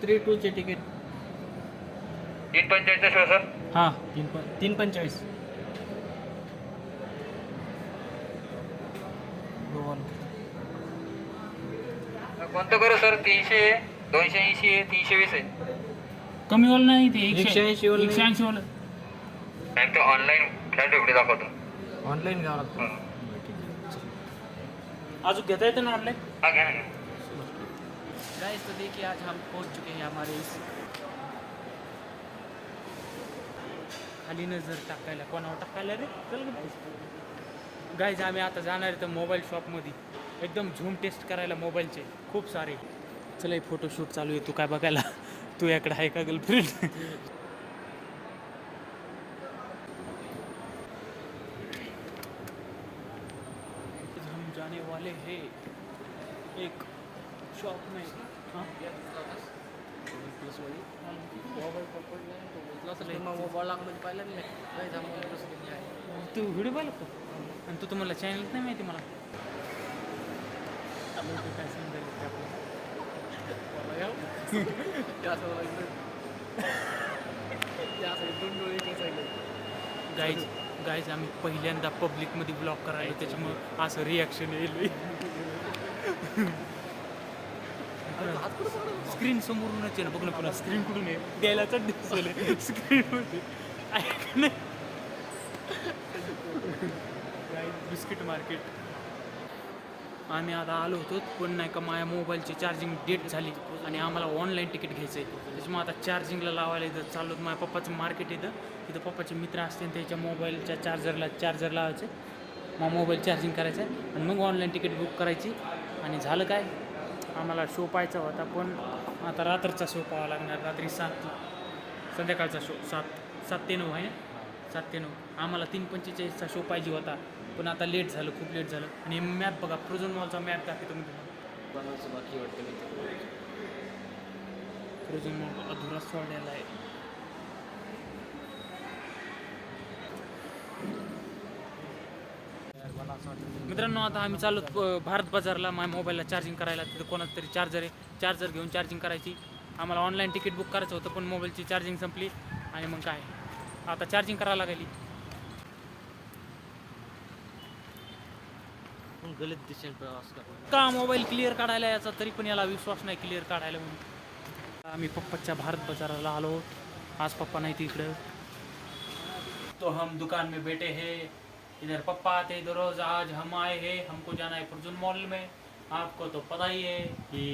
3-2 चे ticket. 3:45 show sir. हां 3:45. कोणतं करू सर? 300 आहे, 280 आहे, 320 आहे. कमी वाला नाही ते 180 वाला नाही. 180 वाला. नाही तो ऑनलाईन फ्लॅट वेगळी दाखवतो. ऑनलाईन घ्यावं लागतं. अजून घेता येतं ना ऑनलाईन. हा घ्या ना. गाइस तो देखिए आज हम पहुंच चुके हैं हमारे इस खाली नजर टाकायला कोणावर टाकायला रे चल गाईज आम्ही आता जाणार आहे तर मोबाईल शॉपमध्ये एकदम झूम टेस्ट करायला मोबाईलचे खूप सारे. चला फोटोशूट चालू आहे. तू काय बघायला तू याकडे आहे का गर्लफ्रेंड? हम जाने वाले हैं एक शॉप में. हाँ मोबाईल पाहिलं नाही. तू व्हिडिओ पाहिला का? आणि तू तुम्हाला चॅनल नाही माहिती मला. काय सांगायला गाईज गाईज आम्ही पहिल्यांदा पब्लिकमध्ये ब्लॉग करायला त्याच्यामुळं असं रिॲक्शन येईल. स्क्रीन समोरूनच आहे ना बघ ना पुन्हा स्क्रीन कुठून आहे द्यायला चढ दिसले स्क्रीनमध्ये ऐक नाही. बिस्किट मार्केट आम्ही आता आलो होतो पण नाही का माझ्या मोबाईलची चार्जिंग डेट झाली आणि आम्हाला ऑनलाईन तिकीट घ्यायचं आहे. त्याच्यामुळे आता चार्जिंगला लावायला इथं चाललो. माझ्या पप्पाचं मार्केट येतं तिथं पप्पाचे मित्र असते त्याच्या मोबाईलच्या चार्जर लावायचे. मग मोबाईल चार्जिंग करायचं आहे आणि मग ऑनलाईन तिकीट बुक करायची. आणि झालं काय आम्हाला शो पाहायचा होता पण आता रात्रचा शो पाहावा लागणार. रात्री 7 संध्याकाळचा शो 7 ते 9 आहे. 7 ते 9 आम्हाला 3:45चा शो पाहिजे होता पण आता लेट झालं खूप लेट झालं. आणि मॅप बघा प्रोझोन मॉलचा मॅप दाखवतो मी तुम्हाला. बाकी वाटतं प्रोझोन मॉल अधुरा सोडलेला आहे. मित्रांनो आता आम्ही चाललो भारत बाजारला माझ्या मोबाईलला चार्जिंग करायला. तिथं कोणाचं तरी चार्जर आहे. चार्जर घेऊन चार्जिंग करायची. आम्हाला ऑनलाईन तिकीट बुक करायचं होतं पण मोबाईलची चार्जिंग संपली आणि मग काय आता चार्जिंग करायला लागली. गलत दिशेने प्रवास का मोबाईल क्लिअर काढायला याचा तरी पण याला विश्वास नाही क्लिअर काढायला म्हणून. आम्ही पप्पाच्या भारत बाजाराला आलो. आज पप्पा नाही तिकडं तो हम दुकान में बैठे हैं. इधर पप्पा आते इधर रोज. आज हम आए हैं हमको जाना है प्रोझोन मॉल में. आपको तो पता ही है कि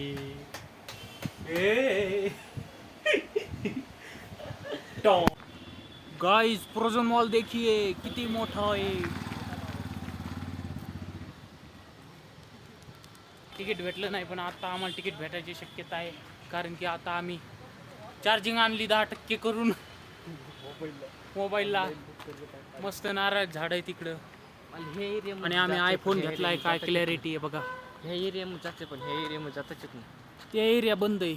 गाइस प्रोझोन मॉल देखिए किती मोठा आहे. तिकीट भेटलं नाही पण आता आम्हाला तिकीट भेटायची शक्यता आहे कारण की आता आम्ही चार्जिंग आणली 10% करून मोबाईलला. मस्त नारळ झाड आहे तिकडं आणि आम्ही आयफोन घेतलाय. काय क्लॅरिटी आहे बघा. ह्या एरिया जाते पण ह्या एरिया जाताच येत नाही. त्या एरिया बंद आहे.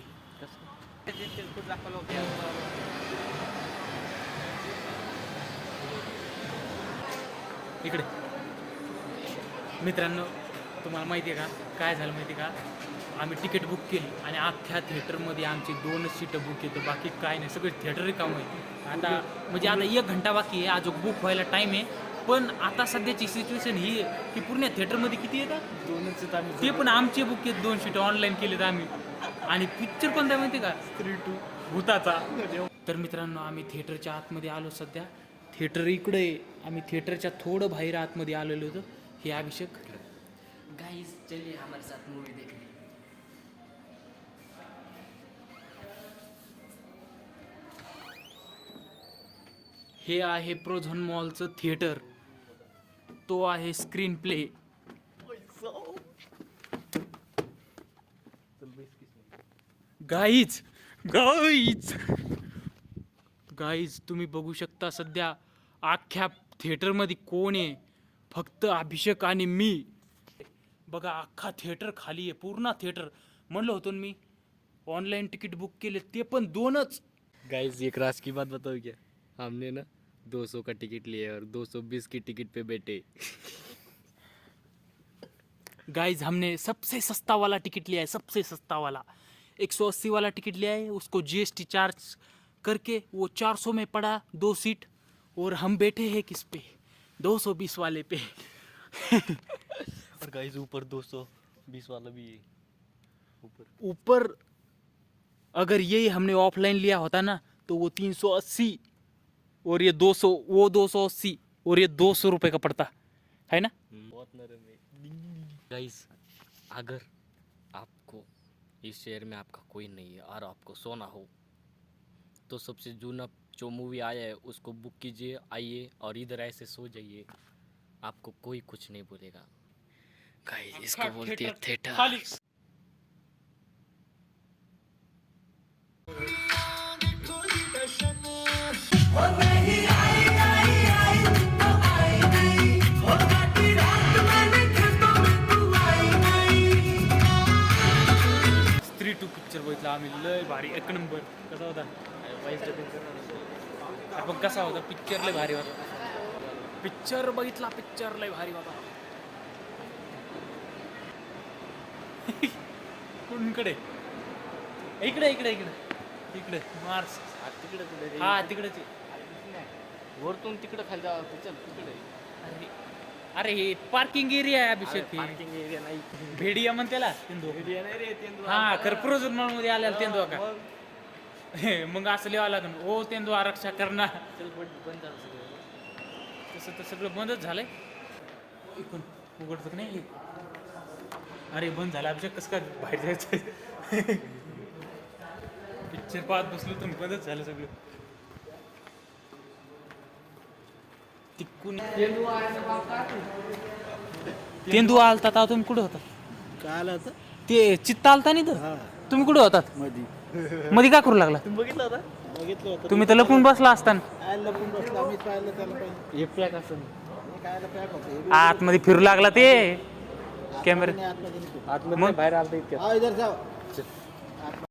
इकडे मित्रांनो तुम्हाला माहिती आहे का काय झालं माहिती आहे का आम्ही तिकीट बुक केली आणि अख्ख्या थिएटरमध्ये आमची 2च सीटं बुक येतं बाकी काय नाही सगळे थिएटर रिकामं आहे. आता म्हणजे आता 1 घंटा बाकी आहे अजून बुक व्हायला टाईम आहे. पण आता सध्याची सिच्युएशन ही आहे की पूर्ण थिएटरमध्ये किती येतात 2च आहेत आम्ही. ते पण आमचे बुक आहेत 2 सीटं ऑनलाईन केलेत आम्ही. आणि पिक्चर कोणता माहिती आहे का 3-2 भूताचा. तर मित्रांनो आम्ही थिएटरच्या आतमध्ये आलो. सध्या थिएटर इकडे आहे. आम्ही थिएटरच्या थोडं बाहेर आतमध्ये आलेलो होतो. हे अभिषेक. गाइस चलिए हमारे साथ मूवी देखने. हे आहे प्रोझोन मॉलचं थिएटर. तो आहे screen play. Guys guys guys तुम्ही बघू शकता सध्या अख्ख्या थिएटरमध्ये कोण आहे फक्त अभिषेक आणि मी. बघा अख्खा थिएटर खाली आहे पूर्ण थिएटर. म्हणलं होतं मी ऑनलाईन तिकीट बुक केले ते पण 2च. गाइस एक राज की बात बताओ क्या, हमने ना 200 का टिकट लिया और 220 की टिकट पे बैठे. गाइज हमने सबसे सस्ता वाला टिकट लिया है सबसे सस्ता वाला. 180 वाला टिकट ले आए, उसको GST चार्ज करके वो 400 में पड़ा 2 सीट, और हम बैठे हैं किस पे, 220 वाले पे। और गाइस ऊपर 220 वाला भी है ऊपर अगर ये हमने ऑफलाइन लिया होता ना तो वो 380 और ये 200, वो 280 और ये 200 रुपये का पड़ता है ना। बहुत नरम है गाइस। अगर आपको इस शहर में आपका कोई नहीं है और आपको सोना हो तो सबसे जूना जो मूवी आया है उसको बुक कीजिए, आइए और इधर ऐसे सो जाइए, आपको कोई कुछ नहीं बोलेगा गाइस। इसको बोलते हैं थिएटर। खाली स्त्री 2 पिक्चर बघितला आम्ही, लय भारी, एक नंबर. कसा होता? आपण कसा होता पिक्चर? लय भारी होता पिक्चर. बघितला पिक्चर, लय भारी होता. कोणकडे? इकडे इकडे इकडे इकडे मार्स. तिकडे कुठे हा तिकडेच. वरतून तिकडे खाली जा, तिकडे अरे अरे हे पार्किंग एरिया आहे अभिषेक. हे पार्किंग एरिया नाही, भेडिया म्हण त्याला तेंदू. एरिया नाही रे तेंदू. हा खरपूर मध्ये आलेला तेंदू का. मग असं लिहावं लागेल, ओ तेंदू आरक्षा करणार. बंद झालं सगळं. तसं तर सगळं बंदच झालंय. इकडून उघडतं का नाही? अरे बंद झालं अभिषेक, कसं काय बाहेर जायचं? पिक्चर पाहत बसलो तर बंदच झालं सगळं. तिकून तेंदू आलता तेव्हा तुम्ही कुठे होता? काय आलं होतं ते चित्ता आलता नाही तर तुम्ही कुठे होतात? मध्ये काय करू लागला? तुम्ही बघितलं होता? बघितलं होतं. तुम्ही तर लपून बसला असताना. काय लपून बसला, मी पाहिलं त्याला पाहिजे. हे पॅक असं काय पॅक होतं आतमध्ये फिरू लागला ते कॅमेरा. आतमध्ये आतमध्ये बाहेर आलता इतक्यात. इधर जाओ.